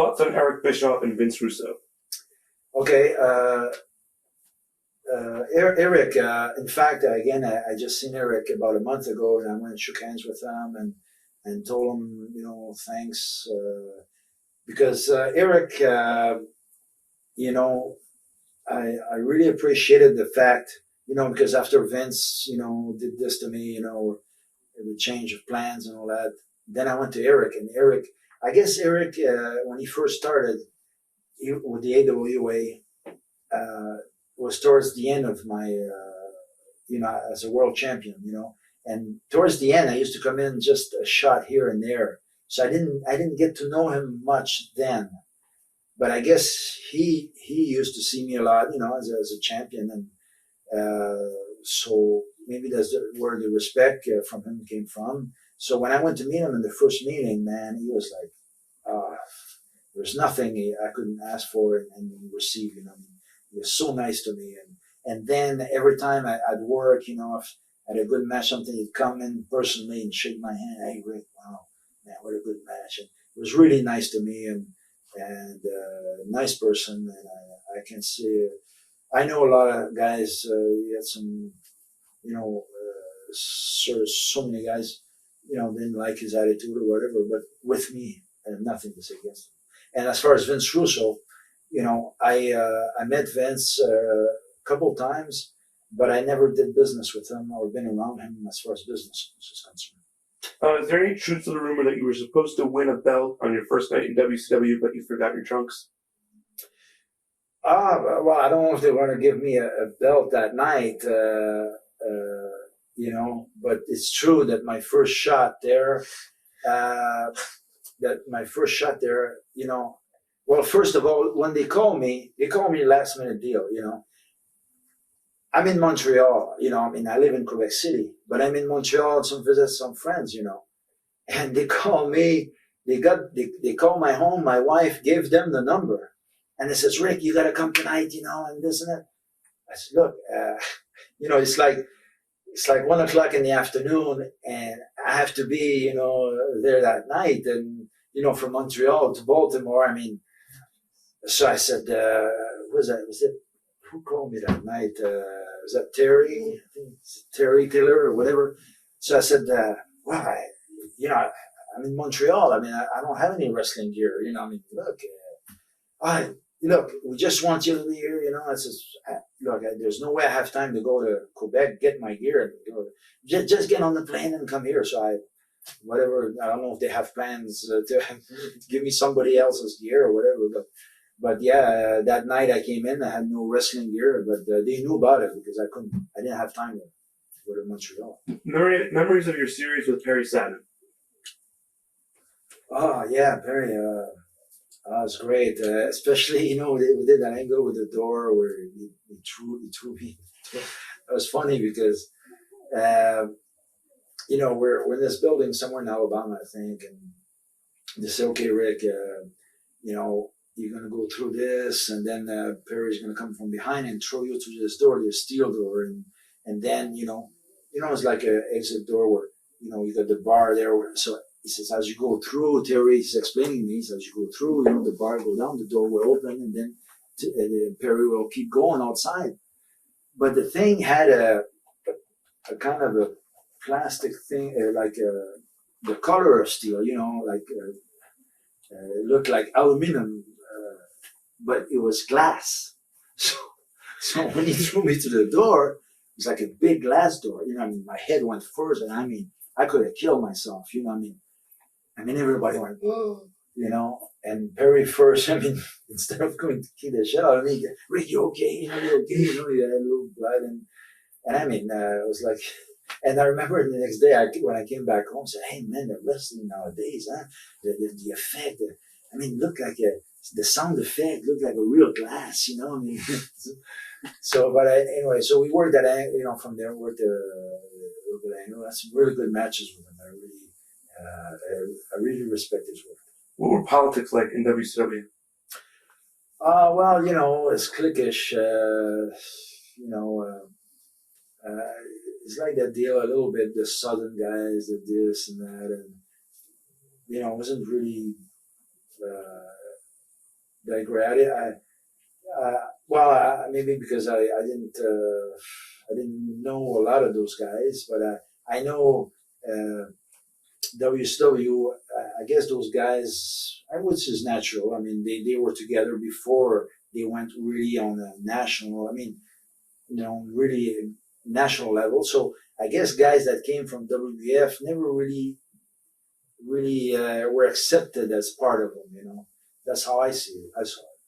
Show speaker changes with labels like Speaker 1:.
Speaker 1: Thoughts on Eric Bischoff and Vince Russo?
Speaker 2: Okay, Eric, in fact, again, I just seen Eric about a month ago, and I went and shook hands with him and told him, thanks, because Eric, I really appreciated the fact, because after Vince, did this to me, the change of plans and all that, then I went to Eric, and Eric, I guess Eric, when he first started with the AWA, was towards the end of my, as a world champion, and towards the end, I used to come in just a shot here and there. So I didn't get to know him much then, but I guess he used to see me a lot, as a champion, and so maybe that's where the respect from him came from. So when I went to meet him in the first meeting, man, he was like, there's nothing I couldn't ask for and receive. He was so nice to me, and then every time I'd work, if I had a good match, something, he'd come in personally and shake my hand. Hey, Rick, wow, man, what a good match! And it was really nice to me, and nice person. And I can see, I know a lot of guys. He had some, sort of so many guys, didn't like his attitude or whatever. But with me, I have nothing to say against him. And as far as Vince Russo, I met Vince a couple times, but I never did business with him or been around him as far as business is concerned.
Speaker 1: Is there any truth to the rumor that you were supposed to win a belt on your first night in WCW, but you forgot your trunks?
Speaker 2: Well, I don't know if they want to give me a belt that night, but it's true that my first shot there, well, first of all, when they call me last minute deal, I'm in Montreal, I live in Quebec City, but I'm in Montreal to visit some friends, and they call me, they call my home, my wife gave them the number, and they says, Rick, you got to come tonight, and this and that. I said, look, it's like 1 o'clock in the afternoon, and I have to be, there that night, and, from Montreal to Baltimore, so I said, was it, who called me that night? Was that Terry? I think it's Terry Taylor or whatever. So I said, well, I'm in Montreal. I don't have any wrestling gear. Look, we just want you to be here. I says, look, there's no way I have time to go to Quebec, get my gear. Just get on the plane and come here. So I don't know if they have plans to give me somebody else's gear or whatever, but yeah, that night I came in, I had no wrestling gear, but they knew about it because I didn't have time to go to Montreal.
Speaker 1: Memories of your series with Perry Saturn?
Speaker 2: Oh yeah, Perry, was great. Especially, we did that angle with the door where he threw me. It was funny because, we're in this building somewhere in Alabama, I think, and they said, okay, Rick, you're going to go through this, and then Perry's going to come from behind and throw you through this door, this steel door, and then, it's like an exit door where, you got the bar there. So he says, as you go through, Terry is explaining to me, as you go through, the bar go down, the door will open, and then Perry will keep going outside. But the thing had a kind of a plastic thing, the color of steel, it looked like aluminum, but it was glass. So when he threw me to the door, it was like a big glass door. My head went first, and I could have killed myself. Everybody went, oh, and Perry first. Instead of going to kill the shit out of me, Rick, you okay? You okay? He had a little blood, and it was like. And I remember the next day when I came back home, I said, "Hey man, the wrestling nowadays, huh? The effect. Look like the sound effect looked like a real glass, So, but anyway, so we worked that, from there, worked had some really good matches with him. I really respect his work.
Speaker 1: What were politics like in WCW?
Speaker 2: Well, it's cliquish. It's like that deal a little bit, the Southern guys, the this and that, and, it wasn't really, digress. Maybe because I didn't know a lot of those guys, but I know WCW. I guess those guys, which is natural. I mean, they were together before they went really on a national. I mean, really national level. So I guess guys that came from WWF never really were accepted as part of them. That's how I see it.